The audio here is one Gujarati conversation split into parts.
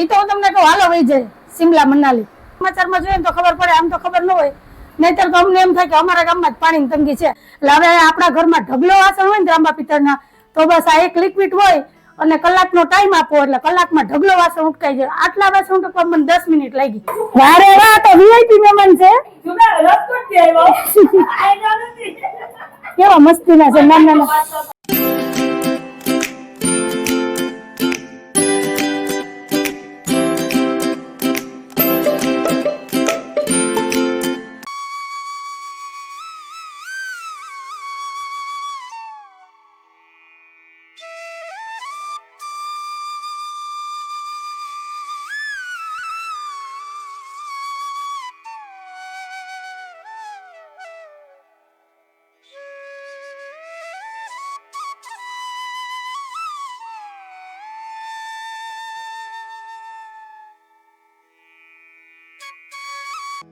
એ તો હું તમને કહું હાલો વહી જાય સિમલા મનાલી સમાચારમાં જોઈએ તો ખબર પડે, આમ તો ખબર ન હોય. નહીતર તો અમને એમ થાય કે અમારા ગામમાં જ પાણીની તંગી છે. એટલે હવે આપણા ઘરમાં ઢગલો વાસણ હોય ને ત્રાંબા પિત્તળના, તો બસ આ એક લિક્વિડ હોય અને કલાકનો ટાઈમ આપો એટલે કલાકમાં ઢગલો વાસણ ઉટકાઈ જાય. આટલા વાસણ ઉટકવા મને 10 મિનિટ લાગી. વારે વાહ, તો વીઆઈપી મહેમાન છે. કેવા મસ્તીના છે નાના નાના.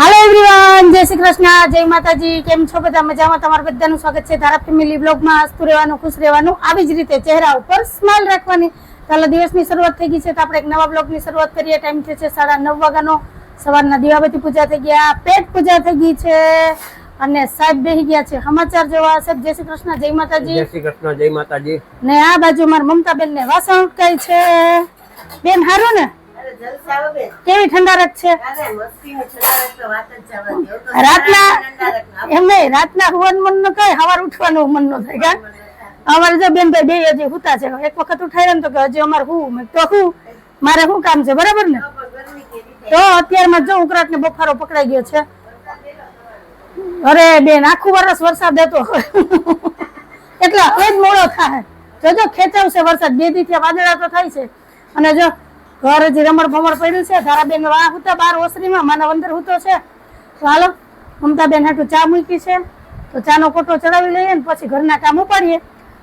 હાલો એવરીવન, જય શ્રી કૃષ્ણ, જય માતાજી. કેમ છો બધા? મજામાં? તમારું બધાનું સ્વાગત છે ધારા ફેમિલી બ્લોગમાં. હસતું રહેવાનું, ખુશ રહેવાનું, આવી જ રીતે ચહેરા ઉપર સ્માઈલ રાખવાની. ચાલો, દિવસની શરૂઆત થઈ ગઈ છે તો આપણે એક નવા બ્લોગની શરૂઆત કરીએ. ટાઈમ થયો છે 9:30 વાગ્યાનો. સવારના દીવાબત્તી પૂજા થઈ ગયા, પેટ પૂજા થઈ ગઈ છે અને સાહેબ બેહી ગયા છે સમાચાર જોવા. સાહેબ જય શ્રી કૃષ્ણ, જય માતાજી. જય શ્રી કૃષ્ણ, જય માતાજી. ને આ બાજુ મારા મમતા બેન ને વાસણ ઉટકાય છે. બેન હારું ને? કેવી ઠંડારક છે રાતના? એમ નહીં, રાતના હુવાનું મન ન થાય, સવાર ઉઠવાનું મન ન થાય. અમારે જો બેનભાઈ બે હજી હુતા છે. એક વખત ઉઠાડ્યા ને તો કે હજી અમારે હું તો હું મારે શું કામ છે, બરાબર ને? તો અત્યારમાં જો ઉકળાટ ને બફારો પકડાઈ ગયો છે. અરે બેન, આખું વર્ષ વરસાદ હતો એટલે હવે જ મોડો થાય. જોજો ખેંચાવશે વરસાદ. 2 દી થી વાદળા તો થાય છે અને જો ઘર હજી રમણ ભમણ પડ્યું છે. ધારાબેન વાહ હુતા બાર ઓસરીમાં, માનવ અંદર હુતો છે. તો હાલો, મમતાબેન હાટું ચા મૂકી છે તો ચાનો કોટો ચડાવી લઈએ ને પછી ઘરના કામ ઉપાડીએ.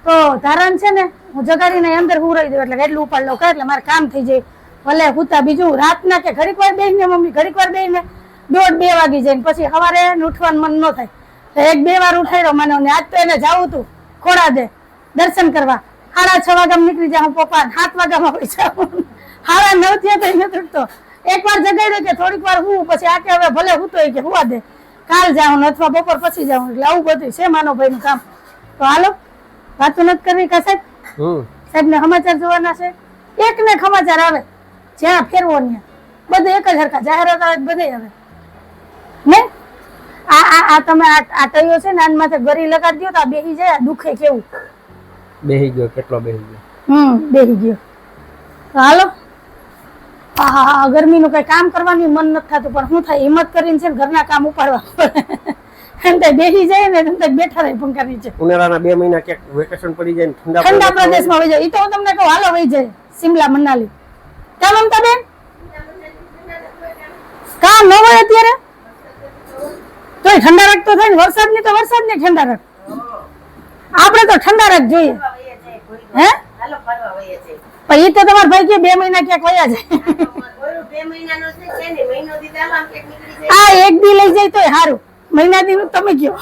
તો ધારાન છે ને હું જગાડીને અંદર હુરાઈ દઉં એટલે એટલું ઉપાડ લઉં એટલે મારે કામ થઈ જાય. ભલે હુતા બીજું રાતના કે ઘડીક વાર બેહીને મમ્મી ઘડીક વાર બેહીને 1:30-2 વાગી જાય ને પછી સવારે ઉઠવાનું મન ન થાય. તો 1-2 વાર ઉઠાડ્યો માનવ ને. આજ તો એને જાવું હતું ખોડા દે દર્શન કરવા. 6:30 વાગ્યામાં નીકળી જાઉં પપ્પા, 7 વાગ્યામાં હોય જાઉં. 9:30 થયા તો નથી ઉઠતો. એક વાર જગાડ્યો કે થોડીક વાર હું પછી આ કે હવે ભલે હું તો કે હુવા દે, કાલ જાઉં અથવા બપોર પછી જાઉં. એટલે આવું બધું છે માનવભાઈ નું કામ. તો હાલો, વાતો નથી કરવી કા સાહેબ? સાહેબ ને સમાચાર જોવાના છે. એક ને સમાચાર આવે જ્યાં ફેરવો ત્યાં બધે એક જ હરખા જાહેરાત આવે બધે આવે ને. આ તમે આ ટયો છે ને આન માથે ગરી લગાડી દો તો આ બેહી જાય. દુખે કેવું બેહી ગયો, કેટલો બેહી ગયો. બેહી ગયો. તો હાલો, હા ગરમીનું કઈ કામ કરવાનું મન નથી થતું પણ શું થાય, હિંમત કરીને છે ને ઘરના કામ ઉપાડવા પડે. બેસી જાય ને બેઠા રહે પંખા નીચે. ઉનાળાના 2 મહિના ક્યાંક વેકેશન પડી જાય ને ઠંડા પ્રદેશમાં વહી જાય. એ તો હું તમને કહું હાલો વહી જાય સિમલા મનાલી. કા મમતા બેન? કા ન હોય અત્યારે તો ઠંડારક તો થાય ને. વરસાદ ની તો વરસાદ ની ઠંડારક. આપણે તો ઠંડારક જોઈએ. હે પણ એ તો તમારા ભાઈ કે 2 મહિના ક્યાંક વયા જાય. આ 1 દી લઈ જાય તો સારું. મહિના દી તમે કયો.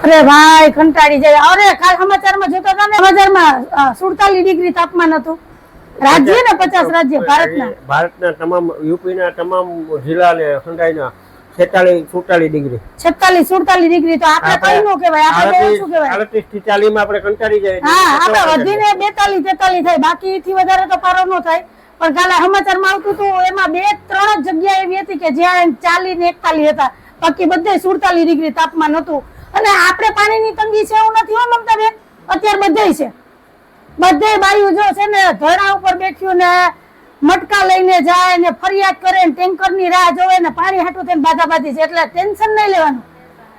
અરે ભાઈ કંટાળી જાય. અરે કાલ સમાચારમાં જોતા હતા ને, સમાચારમાં 47 ડિગ્રી તાપમાન હતું. રાજ્ય ને 50 રાજ્ય ભારતના તમામ યુપીના તમામ જિલ્લા ને ખંડાઈના 46-47 ડિગ્રી. 46-47 ડિગ્રી તો આપણે કઈ નો કહેવાય. આપણે શું કહેવાય? 38 થી 40 માં આપણે કંટાળી જાય. હા, આપણે વધીને 42-43 થાય. બાકી થી વધારે તો પારો નો થાય. પણ કાલે સમાચારમાં આવતું હતું એમાં 2-3 જ જગ્યા એવી હતી કે જ્યાં 40 ને 41 હતા. બાકી બધે 47 ડિગ્રી તાપમાન હતું. અને આપણે પાણીની તંગી છે એવું નથી હો મમતા બેન. અત્યારે બધે છે. બધે બાયું જો છે ને ધરણા ઉપર બેઠ્યું ને મટકા લઈને જાય ને ફરિયાદ કરે ને ટેન્કર ની રાહ જોવે ને પાણી હાટું થઈને બાધાબાધી છે. એટલે ટેન્શન નહીં લેવાનું.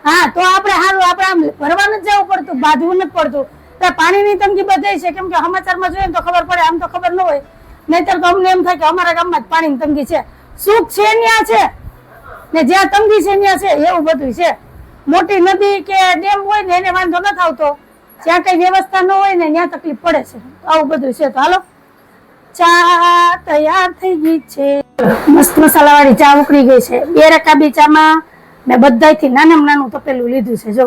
હા, તો આપણે સારું આપણે આમ ભરવાનું જ જવું પડતું, બાંધવું નથી પડતું. એટલે પાણીની તંગી બધે છે. કેમ કે સમાચારમાં જોઈએ તો ખબર પડે, આમ તો ખબર ન હોય. નહીતર તો અમને એમ થાય કે અમારા ગામમાં જ પાણીની તંગી છે. સુખ છે ત્યાં છે ને જ્યાં તંગી છે ત્યાં છે, એવું બધું છે. મોટી નદી કે ડેમ હોય ને એને વાંધો નથી આવતો. જ્યાં કઈ વ્યવસ્થા ન હોય ને ત્યાં તકલીફ પડે છે. આવું બધું છે. તો હાલો, ચા તૈયાર થઈ ગઈ છે. મસ્ત મસાલા વાળી ચા ઉકળી ગઈ છે. 2 રકાબી ચામાં મેં બધાથી નાનામાં નાનું તપેલું લીધું છે. જો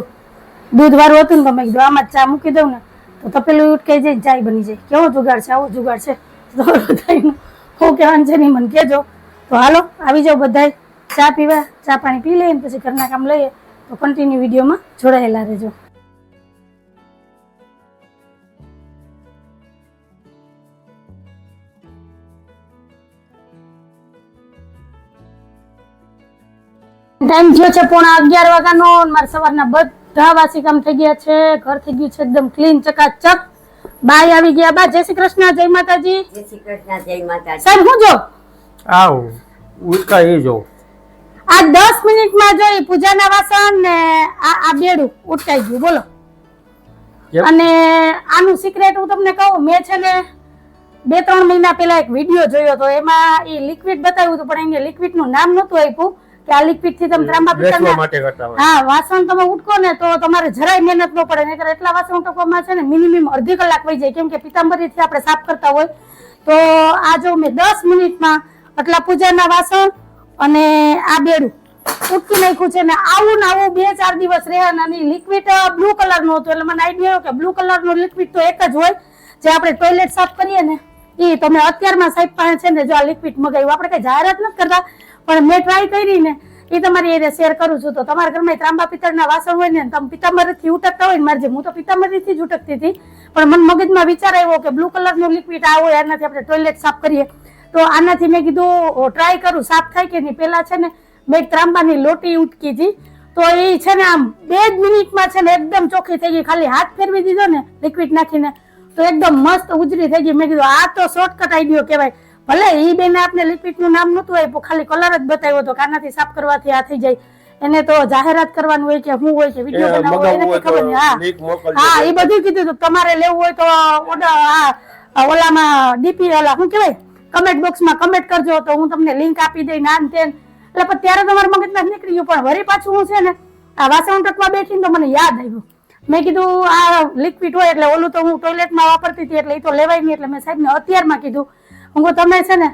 દૂધ વાળું હતું ને તો મેં કીધું આમાં ચા મૂકી દઉં ને તો તપેલું ઉટકાઈ જાય, ચાય બની જાય. કેવો જુગાડ છે, આવો જુગાડ છે. તો બધાયનું શું કહેવાનું છે નહીં મને કહેજો. તો હાલો આવી જાઓ બધાય ચા પીવા, ચા પાણી પી લઈએ પછી ઘરના કામ લઈએ. તો કન્ટિન્યુ વિડીયોમાં જોડાયેલા રહેજો. ટાઈમ થયો છે 11:30 વાગ્યાનો. મારા સવારના બધા વાસી કામ થઈ ગયા છે. ઘર થઈ ગયું છે એકદમ ક્લીન ચકાચક. બાય આવી ગયા. બા જય શ્રી કૃષ્ણ, જય માતાજી. જય શ્રી કૃષ્ણ, જય માતાજી. સાહેબ હું જો આવ ઉઠકા એ જો આ 10 મિનિટમાં જોઈ પૂજાના વાસણ ને આ બેડું ઉટકાઈ ગયું. બોલો. કેમ? અને આનું સિક્રેટ હું તમને કહું, મેં છે ને 2-3 મહિના પહેલા એક વિડીયો જોયો હતો. એમાં એ લિક્વિડ બતાવ્યું હતું, પણ એને લિક્વિડ નું નામ નહોતું આપ્યું કે આ લિક્વિડ થી તમે ત્રાંબા બેસવા પિત્તળના માટે કરતા હોય. હા વાસણ તમે ઉટકો ને તો તમારે જરાય મહેનત ન પડે. નહીંતર એટલા વાસણ ઉટકવામાં છે ને મિનિમમ અડધી કલાક વહી જાય. કેમ કે પિતાંબરી થી આપણે સાફ કરતા હોય. તો આ જો મેં 10 મિનિટમાં આટલા પૂજાના વાસણ અને આ બેડું ઉટકી નાખ્યું છે. ને આવું ને આવું 2-4 દિવસ રહ્યા. અને લિક્વિડ બ્લુ કલર નું હતું એટલે મને આઈડિયા આવ્યો કે બ્લુ કલર નું લિક્વિડ તો એક જ હોય જે આપણે ટોયલેટ સાફ કરીએ ને એ. તમે અત્યારમાં સાહેબ પાસે છે ને જો આ લિક્વિડ મગાવ્યું. આપણે કઈ જાહેરાત નથી કરતા, પણ મેં ટ્રાય કરી ને એ તમારી એ શેર કરું છું. તો તમારા ઘરમાં ત્રાંબા પિત્તળના વાસણ હોય ને તમે પિતાંબરીથી ઉટકતા હોય ને, મારે હું તો પિતાંબરીથી જ ઉટકતી હતી, પણ મને મગજમાં વિચાર આવ્યો કે બ્લુ કલરનું લિક્વિડ આ હોય, આનાથી આપણે ટોયલેટ સાફ કરીએ. તો આનાથી મેં કીધું ટ્રાય કરું સાફ થાય કે નહીં. પેલા છે ને મેં ત્રાંબાની લોટી ઉટકી હતી, તો એ છે ને આમ 2 જ મિનિટમાં છે ને એકદમ ચોખ્ખી થઈ ગઈ. ખાલી હાથ ફેરવી દીધો ને લિક્વિડ નાખીને તો એકદમ મસ્ત ઉજળી થઈ ગઈ. મેં કીધું આ તો શોર્ટકટ આઈડિયો કહેવાય. ભલે એ બેને આપણે લિક્વિડ નું નામ નતું આપ્યું, ખાલી કલર જ બતાવ્યો હતો કે આનાથી સાફ કરવાથી આ થઈ જાય. એને તો જાહેરાત કરવાનું હોય કે શું હોય કે વિડીયો બનાવવો હોય એને ખબર નહીં. હા એ બધું કીધું હતું. તમારે લેવું હોય તો ઓર્ડર ઓલામાં ડીપી ઓલા શું કહેવાય કમેન્ટ બોક્સમાં કમેન્ટ કરજો તો હું તમને લિંક આપી દઈ નાન તેન. એટલે પણ ત્યારે તમારા મગજમાં નીકળી ગયું. પણ વળી પાછું હું છે ને આ વાસણ ઉટકવા બેઠી તો મને યાદ આવ્યું. મેં કીધું આ લિક્વિડ હોય એટલે ઓલું તો હું ટોયલેટમાં વાપરતી હતી એટલે એ તો લેવાય નહીં. એટલે મેં સાહેબને અત્યારમાં કીધું હું તમે છે ને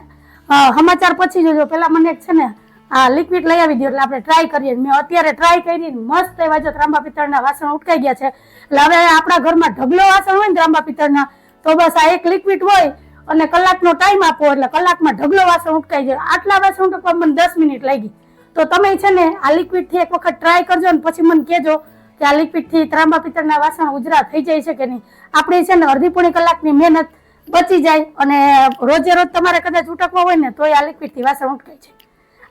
સમાચાર પછી જોજો, પેલા મને છે ને આ લિક્વિડ લઈ આવી દો એટલે આપણે ટ્રાય કરીએ. મેં અત્યારે ટ્રાય કરી મસ્ત એવા જો ત્રાંબા પિત્તળના વાસણ ઉટકાઈ ગયા છે. એટલે હવે આપણા ઘરમાં ઢગલો વાસણ હોય ને ત્રાંબા પિત્તળના તો બસ આ એક લિક્વિડ હોય અને કલાકનો ટાઈમ આપો એટલે કલાકમાં ઢગલો વાસણ ઉટકાઈ જાય. આટલા વાસણ ઉટકવામાં મને 10 મિનિટ લાગી. તો તમે છે ને આ લિક્વિડ થી એક વખત ટ્રાય કરજો ને પછી મને કહેજો કે આ લિક્વિડ થી ત્રાંબા પિત્તળના વાસણ ઉજરા થઈ જાય છે કે નહીં. આપણે છે ને અડધી પોણી કલાકની મહેનત બચી જાય. અને રોજે રોજ તમારે કદાચ ઉટકવા હોય ને તો આ લિક્વિડ થી વાસણ ઉટકાય છે.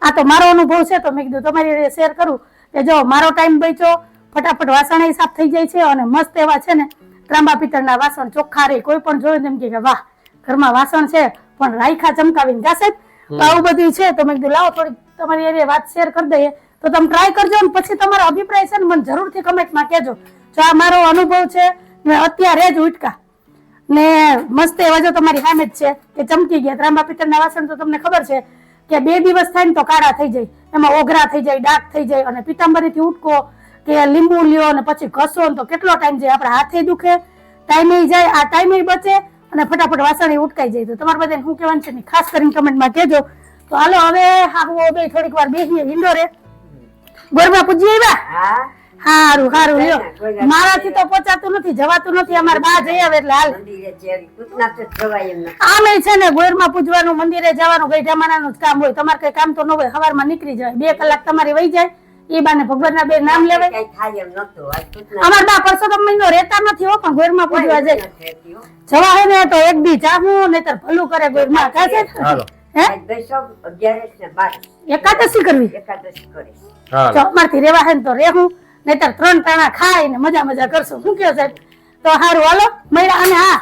આ તો મારો અનુભવ છે તો મેં કીધું તમારી શેર કરું કે જો મારો ટાઈમ બચ્યો, ફટાફટ વાસણ સાફ થઈ જાય છે અને મસ્ત એવા છે ને ત્રાંબા પિત્તળના વાસણ ચોખ્ખા રહે. કોઈ પણ જોયું એમ કે વાહ ઘરમાં વાસણ છે પણ રાયખા ચમકાવીને કા સાહેબ આવું બધું છે. તો મેં કીધું લાવો થોડી તમારી વાત શેર કરી દઈએ. તો તમે ટ્રાય કરજો ને પછી તમારો અભિપ્રાય છે ને મને જરૂરથી કમેન્ટમાં કહેજો. જો આ મારો અનુભવ છે મેં અત્યારે જ ઉટકા ને મસ્ત એવા જો તમારી સામે જ છે કે ચમકી ગયા. ત્રાંબા પિત્તળના વાસણ તો તમને ખબર છે કે 2 દિવસ થાય ને તો કાળા થઈ જાય, એમાં ઓઘરા થઈ જાય, ડાઘ થઈ જાય. અને પિતાંબરીથી ઉટકો કે લીંબુ લ્યો ને પછી ઘસો તો કેટલો ટાઈમ જાય. આપણા હાથે દુખે, ટાઈમે જાય, આ ટાઈમે બચે અને ફટાફટ વાસણ ઉટકાઈ જાય. તો તમારે બધાને શું કહેવાનું છે ખાસ કરીને કમેન્ટમાં કહેજો. તો હાલો હવે હારું બે થોડીક વાર બેસીએ ઇન્ડોરે. ગોરબા પૂજી આવ્યા? હારું હારું લ્યો. મારાથી તો પહોંચાતું નથી, જવાતું નથી. અમારે બા જઈ આવે એટલે હાલ. આમે છે ને ગોરમાં પૂજવાનું, મંદિરે જવાનું, ગઈઢામાનાનું જ કામ હોય. તમારે કઈ કામ તો ન હોય, સવારમાં નીકળી જાય, 2 કલાક તમારી વહી જાય. એ બાને ભગવાનના 2 નામ લેવાય. અમાર બા પરસોત્તમ મહિનો રહેતા નથી હો, પણ ગોરમાં પૂજવા જાય. જવા હે ને તો એક દી જાહું નહીતર ભલું કરે ગોરમાં. કાશે એકાદશી કરવી અમારથી રેવા હે ને તો રેહું, નહીતર 3 ટાણા ખાઈ ને મજા મજા કરશું. શું કયો સાહેબ? તો હારું હાલો મળ્યા. અને હા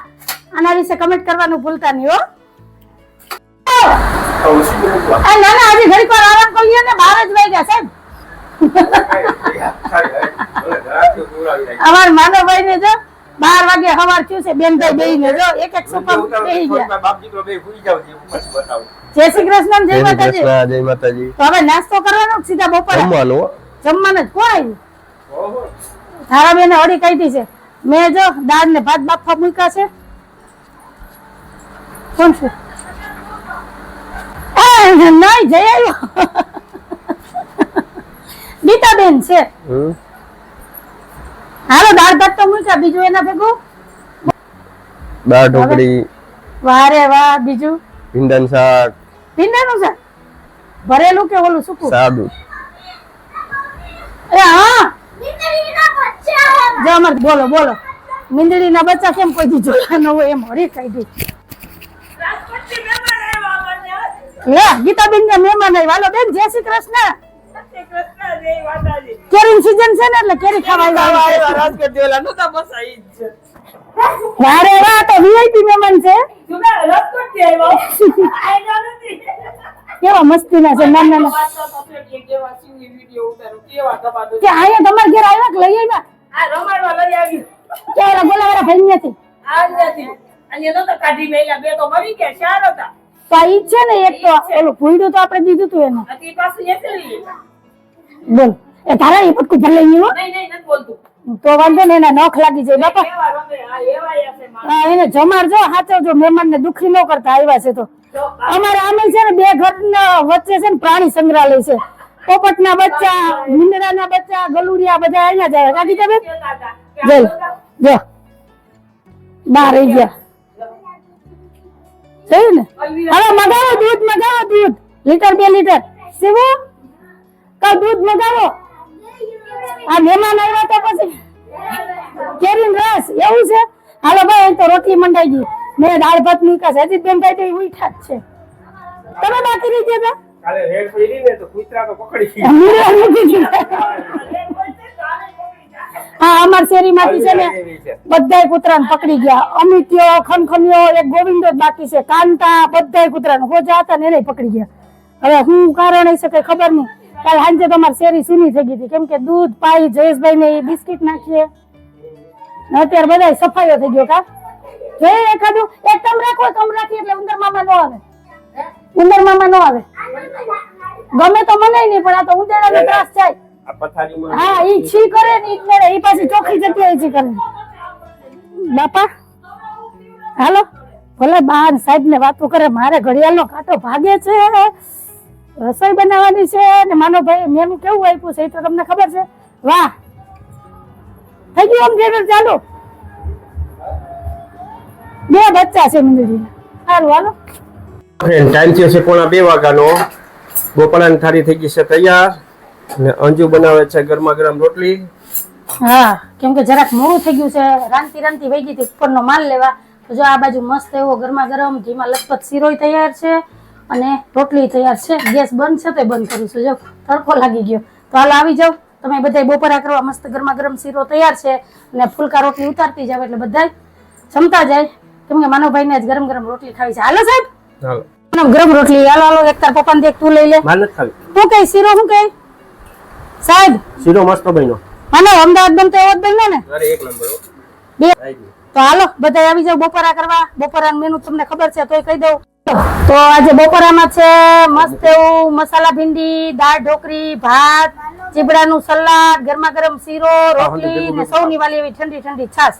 આના વિશે કમેન્ટ કરવાનું ભૂલતા નહીં હો. ના ના હજી ઘડીક વાર આરામ કરીએ ને 12 જ વાગ્યા સાહેબ. અમાર માનવભાઈ ને જો 12 વાગે સવાર થયું છે. બેનભાઈ બે ને જો એક સુપર બેહી ગયા. જય શ્રી કૃષ્ણ, જય માતાજી. જય માતાજી. તો હવે નાસ્તો કરવાનો સીધા બપોરે જમવાનું જ કોણ આવ્યું? તારા બેને હળી કાઢી છે. મેં જો દાળ ને ભાત બાફા મૂક્યા છે. કોણ છે? નહીં જઈ આવ્યો ગીતાબેન છે. હાલો દાળ ભાત તો મૂક્યા, બીજું એના ભેગું દાળ ઢોકળી, વાહ રે વાહ. બીજું ભીંડાનું શાક, ભીંડાનું શાક ભરેલું કે ઓલું સૂકું? સાદું. એ હા જો અમાર બોલો બોલો મીંદડીના બચ્ચા કેમ કોઈ દી જોયા ન હોય એમ હરી કાઢી. લે ગીતાબેન ને મહેમાન આવ્યા. હાલો બેન જય શ્રી કૃષ્ણ. કેરી સીઝન છે ને એટલે કેરી ખાવા આવ્યા. વારે વાહ તો વીઆઈપી મહેમાન છે. કેવા મસ્તીના છે નાના નાના. કે અહીંયા તમારા ઘેર આવ્યા કે લઈ આવ્યા? કે ઓલા ગોલાવાળા ભાઈ નથી? તો આ ઈ જ છે ને એક તો ઓલું ભૂંડું તો આપણે દીધું તું એને. બોલ એ તારા એ પટકું ભર લઈ ગયો તો વાંધો ને એના નખ લાગી જાય બાપા. હા એને જમાડજો સાચવજો મહેમાન ને દુખી ન કરતા આવ્યા છે તો. અમારે આમે છે ને બે ઘરના વચ્ચે છે ને પ્રાણી સંગ્રહાલય છે. પોપટના બચ્ચા, મીંદડાના બચ્ચા, ગલુડિયા બધા અહીંયા જાય. કાકી તમે જઈ જો બહાર રહી ગયા છે ને. હવે મગાવો દૂધ, મગાવો દૂધ લીટર 2 લીટર. શિવો કા દૂધ મગાવો. આ મહેમાન આવ્યા તો પછી કેરીનો રસ એવું છે. હાલો ભાઈ તો રોટલી મંડાઈ ગઈ. મેં દાળ ભાત મૂક્યા છે. હજી બેન ભાઈ તો ઉઠ્યા જ છે. તમે બાકી રહી ગયા કાલે રેડ પડી ને તો કૂતરા તો પકડી હા અમાર શેરીમાંથી છે ને બધાય કૂતરાને પકડી ગયા. અમિત્યો, ખનખનિયો, એક ગોવિંદો જ બાકી છે. કાંતા બધાય કૂતરાને હોજા હતા ને એને પકડી ગયા. હવે હું કારણ હશે કઈ ખબર નહીં. કાલે સાંજે તમારી શેરી સૂની થઈ ગઈ હતી કેમ કે દૂધ પાઈ જયેશભાઈ ને બિસ્કિટ નાખીએ. અત્યારે બધા સફાઈઓ થઈ ગયો. કા જોઈએ એકાદું એક કમ રાખો, કમ રાખી એટલે ઉંદર મામા નો આવે. ઉંદર મામા નો આવે ગમે તો મને નહીં પણ આ તો ઉંદરડાનો ત્રાસ થાય. આ પથારીમાં હા ઈ છી કરે ને ઈ કરે ઈ પાછી ચોખ્ખી જગ્યાએ છી કરે બાપા. હાલો ભલે બાર સાહેબ ને વાતો કરે. મારે ઘડિયાળનો કાંટો ભાગે છે. રસોઈ બનાવવાની છે ને માનો ભાઈ મેનુ કેવું આપ્યું છે એ તો તમને ખબર છે. વાહ થઈ ગયું આમ જેડર ચાલુ. 2 બચ્ચા છે મીંદડીના. સારું હાલો ફ્રેન્ડ ટાઈમ થયો છે 1:30 વાગ્યાનો. બપોરાની થાળી થઈ ગઈ છે તૈયાર અને અંજુ બનાવે છે ગરમા ગરમ રોટલી. હા કેમ કે જરાક મોડું થઈ ગયું છે. રાંતી વહી ગઈ હતી ઉપરનો માલ લેવા. તો જો આ બાજુ મસ્ત એવો ગરમા ગરમ ઘીમાં લથપથ શીરોય તૈયાર છે અને રોટલી તૈયાર છે. ગેસ બંધ છે તો બંધ કરું છું. જો તડકો લાગી ગયો તો હાલો આવી જાવ તમે બધા બપોરા કરવા. મસ્ત ગરમા ગરમ શીરો તૈયાર છે અને ફુલકા રોટલી ઉતારતી જાવ એટલે બધા જમતા જાય કેમ કે માનવભાઈ ને જ ગરમ ગરમ રોટલી ખાવી છે. હાલો સાહેબ હાલો ગરમ રોટલી. હાલો હાલો એક તાર પપ્પાને દેખ તું લઈ લે. માર નથી ખાવી. હું કઈ શીરો હું કઈ સાહેબ શીરો મસ્ત બન્યો. હાલો અમદાવાદ બનતો એવો જ બન્યો ને. અરે એક નંબર હો. બે તો હાલો બધા આવી જાવ બપોરા કરવા. બપોરાનું મેનુ તમને ખબર છે તોય કહી દઉં. તો આજે બપોરામાં છે મસ્ત એવું મસાલા ભીંડી, દાળ ઢોકળી, ભાત, ચીબડાનું સલાડ, ગરમા ગરમ શીરો, રોટલી ને સૌની વાલી એવી ઠંડી ઠંડી છાશ.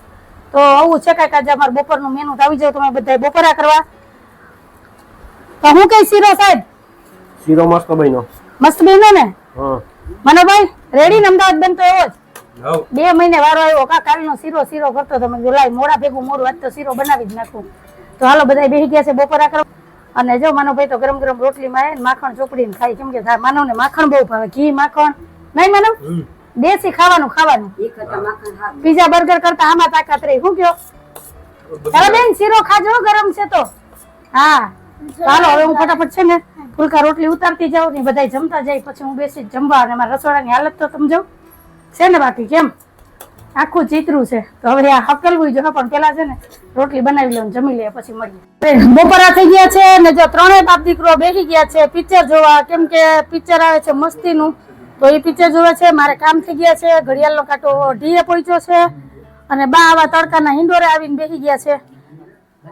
તો આવું છે કાંઈક આજે અમારું બપોરનું મેનુ. તો આવી જાવ તમે બધા બપોરા કરવા. તો હું કઈ શીરો સાહેબ? શીરો મસ્ત બન્યો. મસ્ત બન્યો ને? હા મનોભાઈ રેડી ને અમદાવાદ બનતો એવો જ. હવ 2 મહિને વારો આવ્યો. કા કાલનો શીરો કરતો તમે લાઈ મોડા ભેગું મોડું આજ તો શીરો બનાવી જ નાખું. તો હાલો બધા બેસી ગયા છે બપોરા કરવા. અને જો માનવભાઈ તો ગરમ ગરમ રોટલીમાં માખણ ચોપડીને ખાય કેમ કે માનવને માખણ બહુ ભાવે. ઘી માખણ નહીં માનવ દેશી ખાવાનું ખાવાનું. પીઝા બર્ગર કરતા આમાં તાકાત રહી. શું કયો તારા બેન શીરો ખાજો ગરમ છે તો. હા ચાલો હવે હું ફટાફટ છે ને ફુલકા રોટલી ઉતારતી જાઉં ને બધા જમતા જાય પછી હું બેસી જમવા. અને મારા રસોડાની હાલત તો સમજો છે ને બાકી કેમ આખું ચિત્રું છે. તો હવે આ હકલવું જો પણ પેલા છે ને રોટલી બનાવી લઉં જમી લે પછી મળીએ. બપોરા થઈ ગયા છે ને જો 3 બાપ દીકરો બેસી ગયા છે પિક્ચર જોવા. કેમ કે પિક્ચર આવે છે મસ્તીનું તો એ પિક્ચર જોવે છે. મારે કામ થઈ ગયા છે. ઘડિયાળનો કાંટો ઢીએ પહોંચ્યો છે અને બા આવા તડકાના હિંડોરે આવીને બેસી ગયા છે.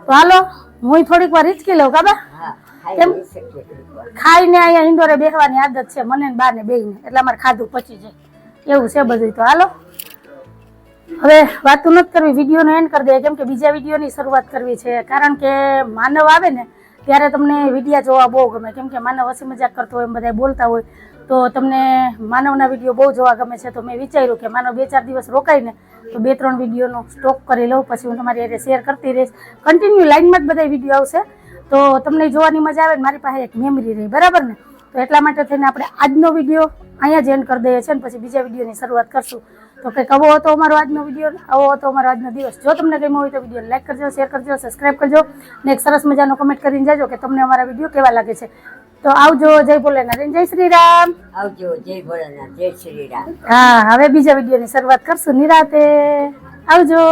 તો હાલો હું થોડીક વાર હિંચકી લઉં કાબા. કેમ ખાઈને અહીંયા હિંડોરે બેસવાની આદત છે મને ને બા ને બેયને એટલે અમારે ખાધું પચી જાય એવું છે બધું. તો હાલો હવે વાતો નથી કરવી. વિડીયોનો એન્ડ કરી દે કેમ કે બીજા વિડીયોની શરૂઆત કરવી છે. કારણ કે માનવ આવે ને ત્યારે તમને વિડીયા જોવા બહુ ગમે. કેમ કે માનવ હસી મજાક કરતો હોય એમ બધા બોલતા હોય તો તમને માનવના વિડીયો બહુ જોવા ગમે છે. તો મેં વિચાર્યું કે માનવ 2-4 દિવસ રોકાઈને તો 2-3 વિડીયોનો સ્ટોક કરી લઉં, પછી હું તમારી હારે શેર કરતી રહીશ. કન્ટિન્યુ લાઈનમાં જ બધા વિડીયો આવશે, તો તમને જોવાની મજા આવે ને મારી પાસે એક મેમરી રહી, બરાબર ને? તો એટલા માટે થઈને આપણે આજનો વિડીયો અહીંયા જ એન્ડ કરી દઈએ છીએ, ને પછી બીજા વિડીયોની શરૂઆત કરશું. તો કંઈક આવો હતો અમારો આજનો વિડીયો, આવો હતો અમારો આજનો દિવસ. જો તમને ગમ્યો હોય તો વિડીયો લાઈક કરજો, શેર કરજો, સબસ્ક્રાઈબ કરજો, ને એક સરસ મજાનો કમેન્ટ કરીને જાજો કે તમને અમારા વિડીયો કેવા લાગે છે. તો આવજો. જય ભોલેનાથ, જય શ્રી રામ. આવજો. જય ભોળાનાથ, જય શ્રી રામ. હા, હવે બીજા વિડીયોની શરૂઆત કરશું નિરાતે. આવજો.